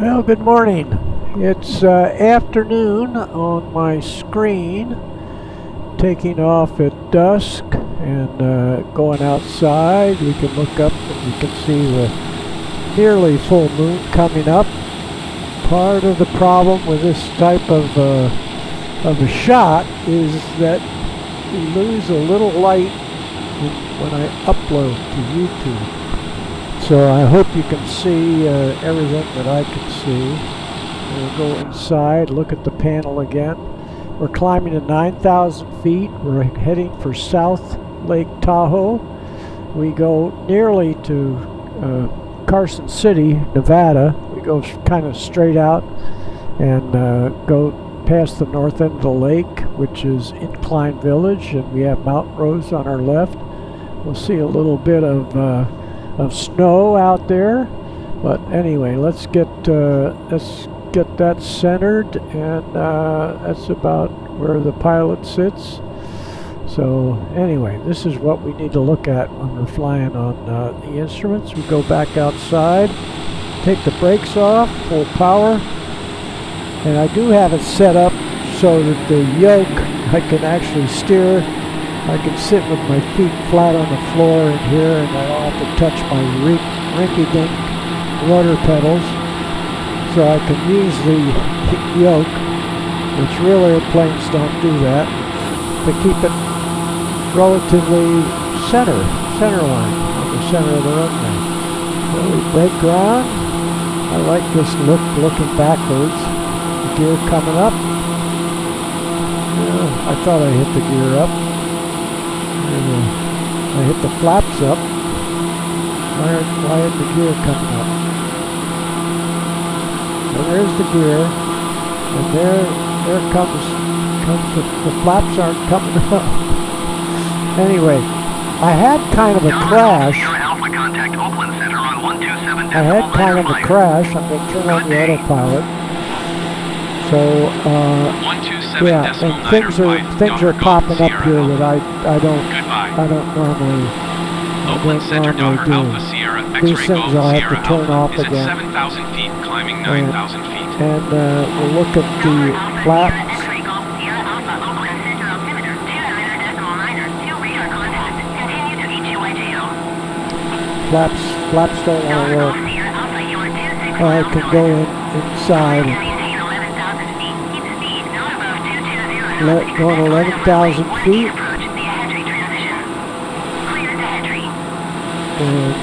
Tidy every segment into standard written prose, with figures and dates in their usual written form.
Well, good morning. It's afternoon on my screen, taking off at dusk and going outside. We can look up and you can see the nearly full moon coming up. Part of the problem with this type of a shot is that we lose a little light when I upload to YouTube. So I hope you can see everything that I can see. We'll go inside, look at the panel again. We're climbing to 9,000 feet. We're heading for South Lake Tahoe. We go nearly to Carson City, Nevada. We go kind of straight out and go past the north end of the lake, which is Incline Village, and we have Mountain Rose on our left. We'll see a little bit of snow out there, but anyway, let's get that centered, and that's about where the pilot sits. So anyway, this is what we need to look at when we're flying on the instruments. We go back outside, take the brakes off, full power, and I do have it set up so that the yoke I can actually steer. I can sit with my feet flat on the floor in here, and I don't have to touch my rinky-dink rudder pedals. So I can use the yoke, which real airplanes don't do that, to keep it relatively centerline on the center of the runway. So we break ground. I like this looking backwards. The gear coming up. I thought I hit the gear up. I hit the flaps up. Why isn't the gear coming up? So there's the gear, and there comes the flaps aren't coming up. Anyway, I had kind of a crash. I'm going to turn on the autopilot. So yeah, and things are popping up here that I don't normally do. These things I'll have to turn off again. 7,000 feet, climbing 9,000 feet. And we'll look at the flaps. Flaps don't want to work. I can go inside and going 11,000 feet. And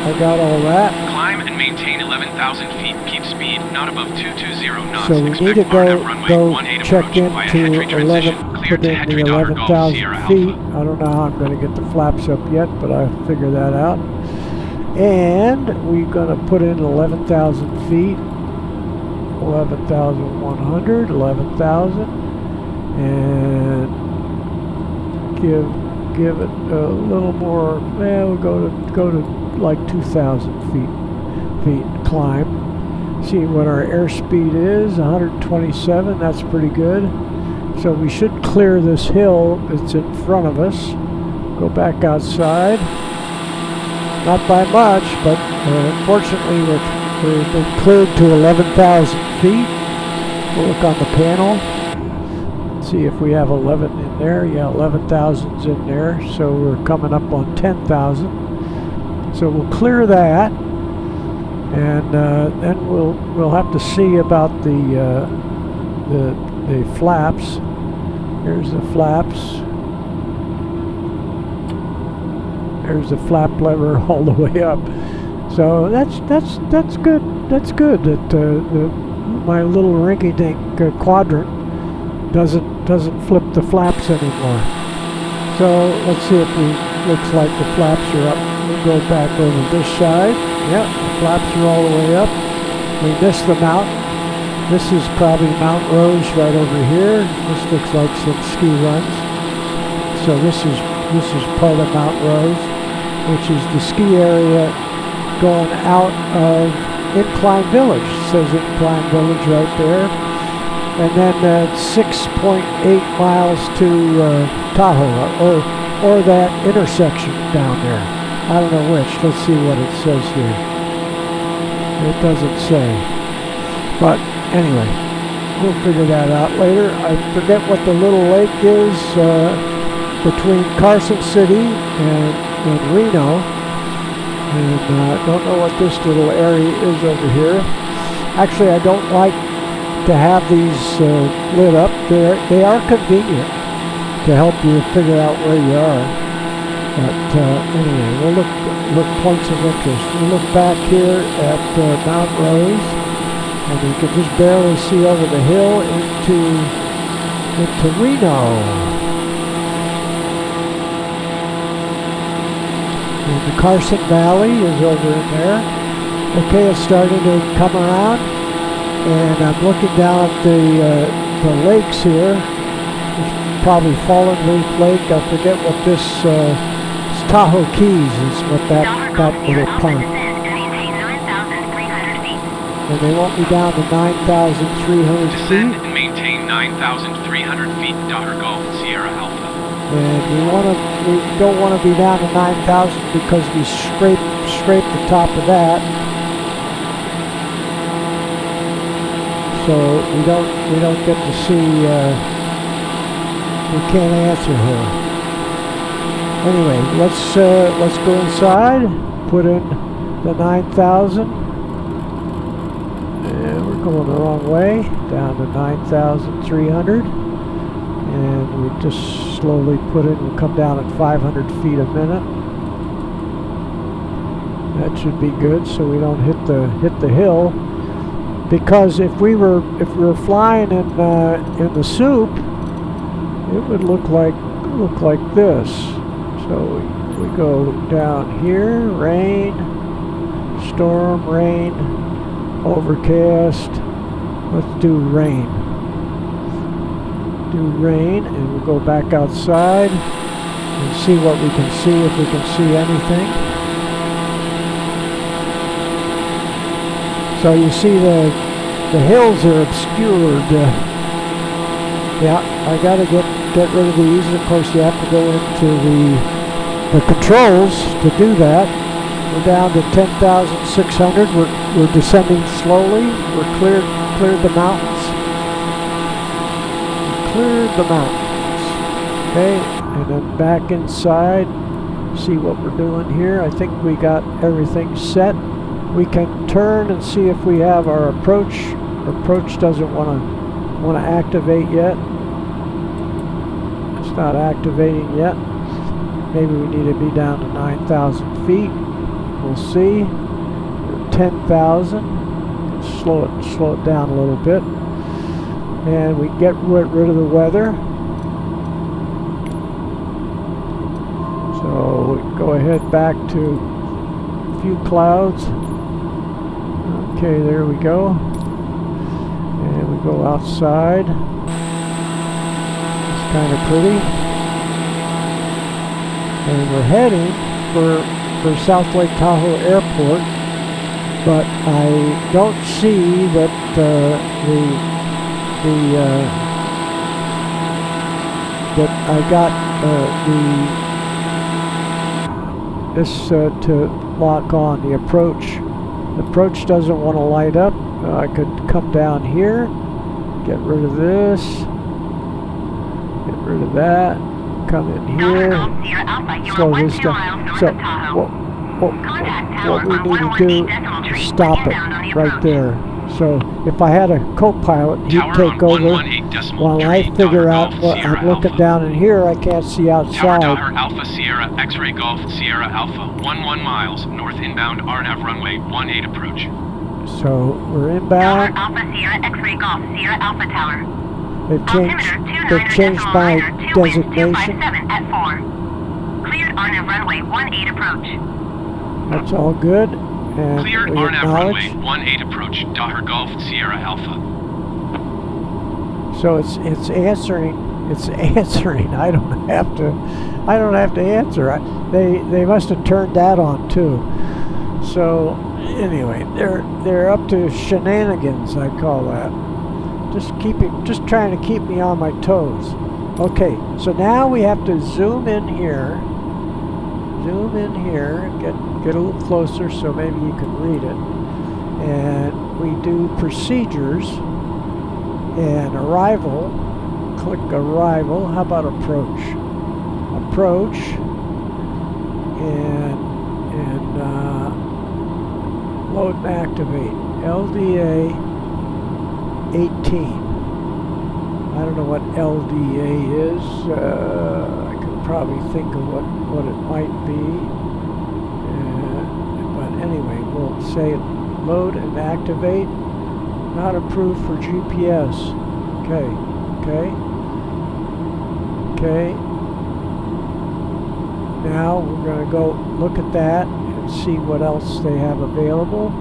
I got all that. Climb and maintain 11,000 feet. Keep speed not above 220 knots. So we need to go check into 11, put in the 11,000 feet. I don't know how I'm going to get the flaps up yet, but I'll figure that out. And we're going to put in 11,000 feet, 11,100, 11,000, and give it a little more. We'll go to like 2,000 feet climb. See what our airspeed is, 127. That's pretty good. So we should clear this hill that's in front of us. Go back outside. Not by much, but unfortunately we've been cleared to 11,000 feet. We'll look on the panel, see if we have 11 in there. Yeah, 11,000's in there, so we're coming up on 10,000. So we'll clear that, and then we'll have to see about the flaps. Here's the flaps. There's the flap lever all the way up. So that's good. That's good that my little rinky-dink quadrant doesn't flip the flaps anymore. So let's see if looks like the flaps are up. We'll go back over this side. Yep, the flaps are all the way up. We missed the mountain. This is probably Mount Rose right over here. This looks like some ski runs. So this is part of Mount Rose, which is the ski area going out of Incline Village. It says Incline Village right there. And then 6.8 miles to Tahoe, or that intersection down there. I don't know which. Let's see what it says here. It doesn't say. But anyway, we'll figure that out later. I forget what the little lake is between Carson City and Reno. And don't know what this little area is over here. Actually, I don't like to have these lit up. They are convenient to help you figure out where you are. But anyway, we'll look points of interest. We'll look back here at Mount Rose, and you can just barely see over the hill into Reno. And the Carson Valley is over in there. Okay, it's starting to come around, and I'm looking down at the lakes here. It's probably Fallen Leaf Lake. I forget what this it's Tahoe Keys is what that little pond. And they won't be down to 9,300 feet. Descend and maintain 9,300 feet, Daughter Golf, Sierra Alpha. And we don't want to be down to 9,000 because we scrape the top of that. So we don't get to see. We can't answer her. Anyway, let's go inside. Put in the 9,000. And we're going the wrong way. Down to 9,300. And we just slowly put it. We'll come down at 500 feet a minute. That should be good, so we don't hit the hill. Because if we were flying in the soup, it would look like this. So we go down here, rain, storm, rain, overcast. Let's do rain. And we'll go back outside and see what we can see, if we can see anything. So you see the hills are obscured. Yeah, I gotta get rid of these. Of course, you have to go into the controls to do that. We're down to 10,600. We're descending slowly. We're cleared the mountains. Cleared the mountains. Okay, and then back inside. See what we're doing here. I think we got everything set. We can turn and see if we have our approach. Approach doesn't want to activate yet. It's not activating yet. Maybe we need to be down to 9,000 feet. We'll see. 10,000. Slow it down a little bit. And we get rid of the weather. So we go ahead back to a few clouds. Okay, there we go. And we go outside. It's kind of pretty. And we're heading for South Lake Tahoe Airport, but I don't see that that I got this to lock on the approach. The approach doesn't want to light up. I could come down here, get rid of this, get rid of that, come in here, slow this down. So what we need to do is stop it right there. So if I had a co-pilot, he'd take over while I figure out what I'm looking down in here. I can't see outside. Tower Alpha Sierra X-ray Golf Sierra Alpha 11 miles north inbound RNAV runway 18 approach. So we're inbound. Tower Alpha Sierra X-ray Golf Sierra Alpha Tower. They've changed my designation. At 4. Cleared RNAV runway 18 approach. That's all good. And Cleared we RNAV acknowledge. runway 18 approach, Daughter Golf Sierra Alpha. So it's answering. It's answering. I don't have to answer. They must have turned that on too. So anyway, they're up to shenanigans. I call that. Just trying to keep me on my toes. Okay, so now we have to zoom in here. Zoom in here. Get a little closer so maybe you can read it. And we do procedures and arrival. Click arrival. How about approach? Approach and load and activate. LDA 18. I don't know what LDA is. I could probably think of what it might be. But anyway, we'll say load and activate. Not approved for GPS. Okay. Now we're going to go look at that and see what else they have available.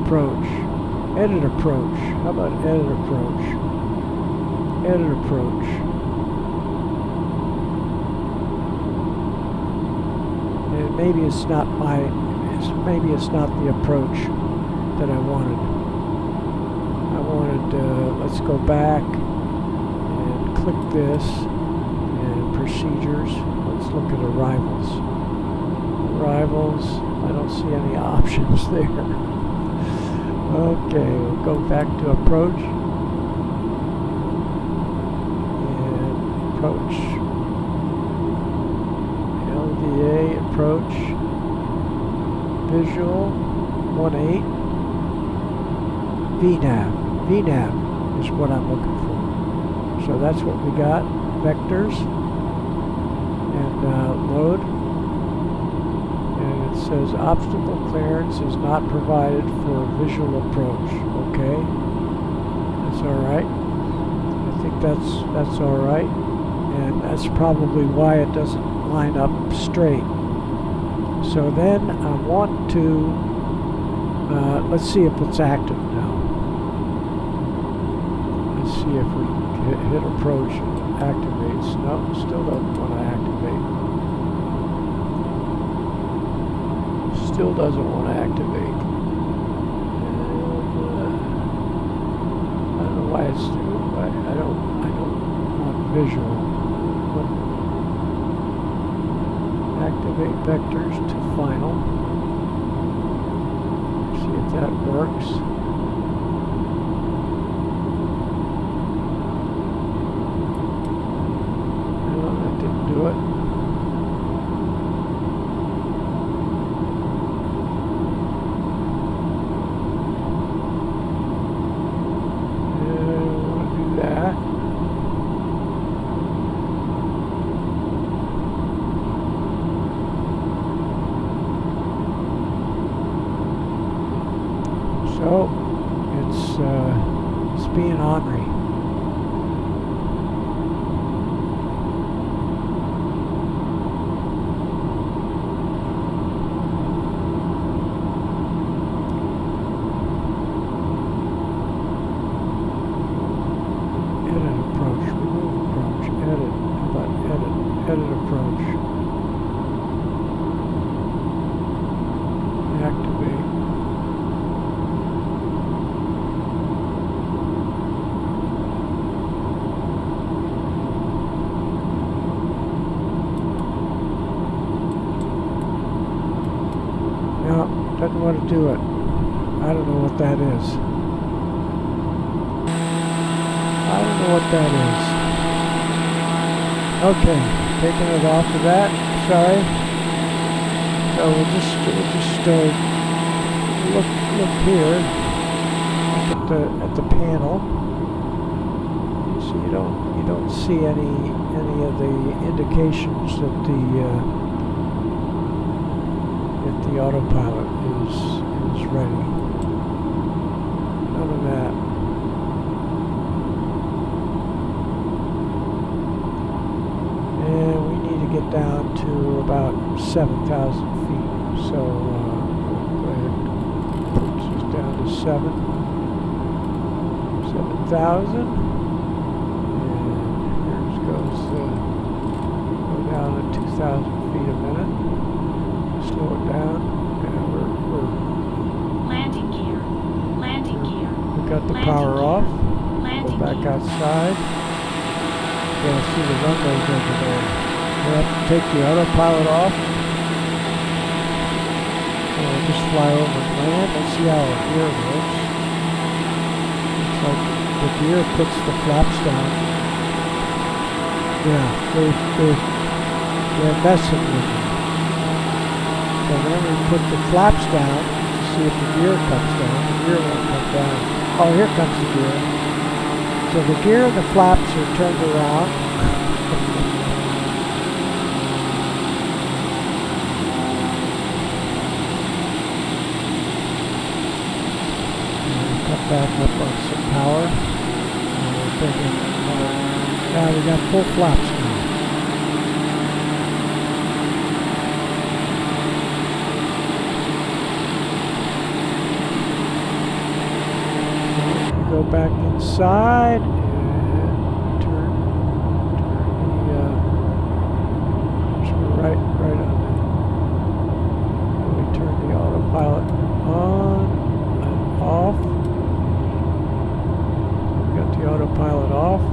Approach. Edit approach. How about edit approach? Edit approach. And maybe it's not maybe it's not the approach that I wanted. Let's go back and click this and procedures. Let's look at arrivals. Arrivals. I don't see any options there. Okay, we'll go back to approach and approach, LDA approach, visual 1.8, VNav is what I'm looking for. So that's what we got, vectors, and load. It says obstacle clearance is not provided for visual approach. Okay, that's all right. I think that's all right, and that's probably why it doesn't line up straight. So then I want to let's see if it's active now. Let's see if we hit approach and activates. No, still doesn't want to activate. Still doesn't want to activate. I don't know why it's doing. I don't want visual. But activate vectors to final. See if that works. No, that didn't do it. So it's being ornery. Edit approach, remove approach, edit. How about edit approach? Activate. No, doesn't want to do it. I don't know what that is. I don't know what that is. Okay, taking it off of that. Sorry. So we'll just look here. Look at the panel. So you don't see any of the indications that the autopilot is ready. None of that. And we need to get down to about 7,000 feet. So we'll go ahead and put this down to 7,000. And here goes go down to 2,000 feet a minute. Slow it down. Yeah, we're Landing gear. Landing gear. we got the power off. Landing Go back gear. outside. Yeah, see the runways over there. We have to take the autopilot off. And we'll just fly over and land. Let's see how our gear works. Looks like the gear puts the flaps down. Yeah, they're messing with me. So then we put the flaps down to see if the gear comes down. The gear won't come down. Oh, here comes the gear. So the gear and the flaps are turned around. And come back up on some power. And we're thinking, now we got full flaps now. Go back inside and turn the right on there. And we turn the autopilot on and off. We got the autopilot off.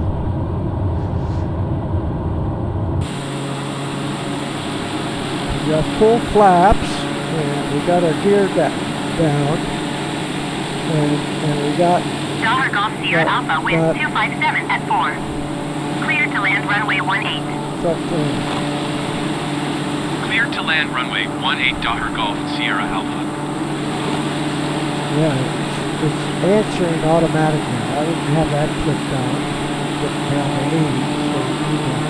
We got full flaps and we got our gear down and we got Dollar Golf Sierra Alpha wind 257 at 4. Clear to land runway 18. Clear to land runway 18 Dollar Golf Sierra Alpha. Yeah, it's answering automatically. I didn't have that clicked on. Getting down to 80, so we can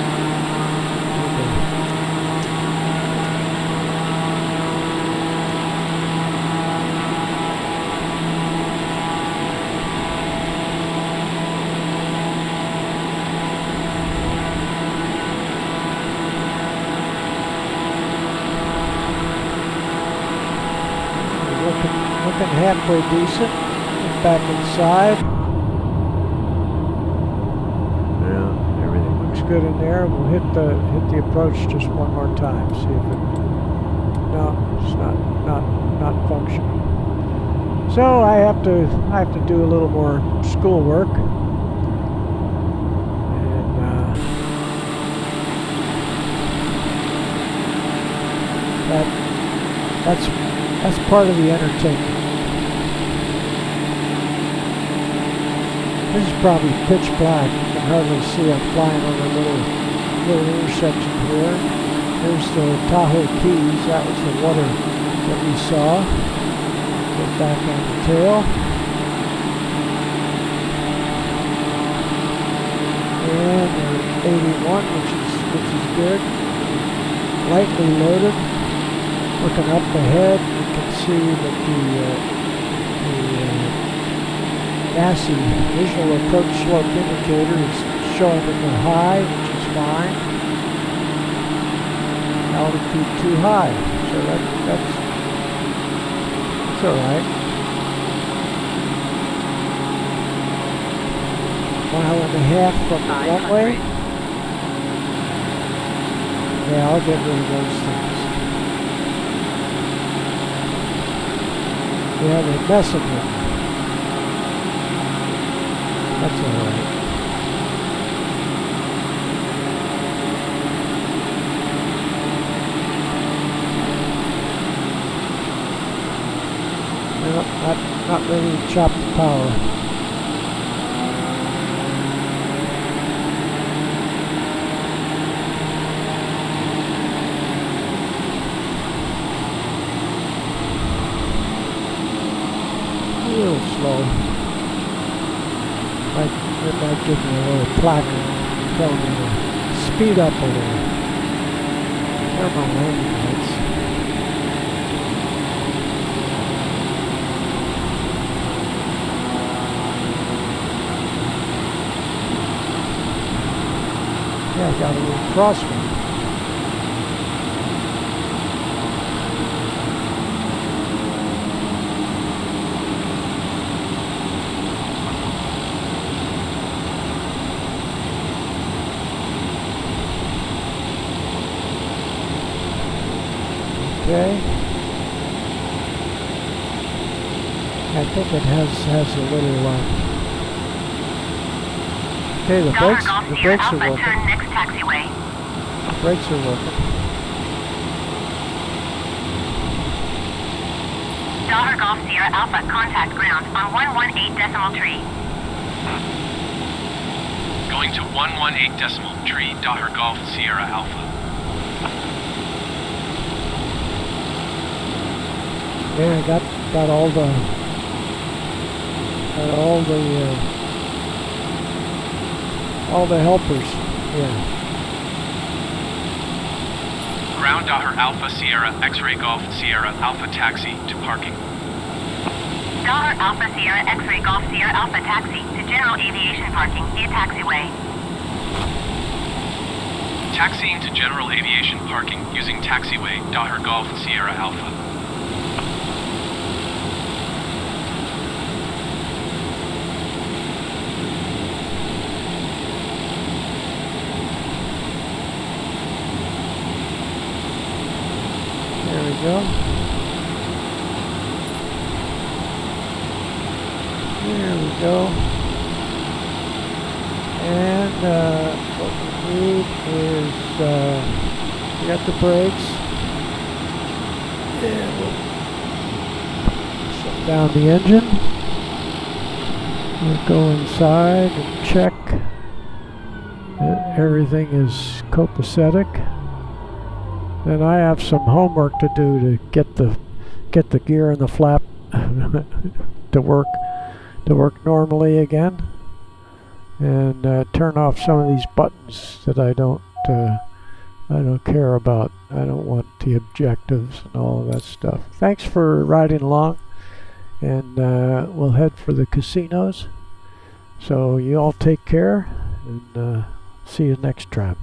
looking halfway decent. Get back inside. Yeah, everything looks good in there. We'll hit the approach just one more time. See if it. No, it's not functioning. So I have to do a little more schoolwork. And that's part of the entertainment. This is probably pitch black. You can hardly see. I'm flying over a little intersection here. There's the Tahoe Keys. That was the water that we saw. Get back on the tail. And we're 81, which is good. Lightly loaded. Looking up ahead, you can see that the NASI visual approach slope indicator is showing that we're high, which is fine. Altitude too high, so that's all right. 1.5 miles from the runway. Yeah, I'll get rid of those things. Yeah, they're messing with me. That's alright. Well, not ready to chop the power. A little slow. It might give me a little placard telling me to speed up a little. There are my landing lights. Yeah, I got a little crosswind. Okay. I think it has a little Okay, the Dollar brakes Golf are Sierra Alpha, working. turn next taxiway. The brakes are working. Dollar Golf Sierra Alpha, contact ground on 118 decimal tree. Going to 118 decimal tree, Dollar Golf Sierra Alpha. Yeah, I got all the helpers. Yeah. Ground Dollar Alpha Sierra X-Ray Golf Sierra Alpha taxi to parking. Dollar Alpha Sierra X-Ray Golf Sierra Alpha taxi to general aviation parking via taxiway. Taxiing to general aviation parking using taxiway Dollar Golf Sierra Alpha. There we go. There we go. And what we need is, we got the brakes. And we'll shut down the engine. We'll go inside and check that everything is copacetic. Then I have some homework to do to get the gear and the flap to work normally again, and turn off some of these buttons that I don't care about. I don't want the objectives and all of that stuff. Thanks for riding along, and we'll head for the casinos. So you all take care, and see you next time.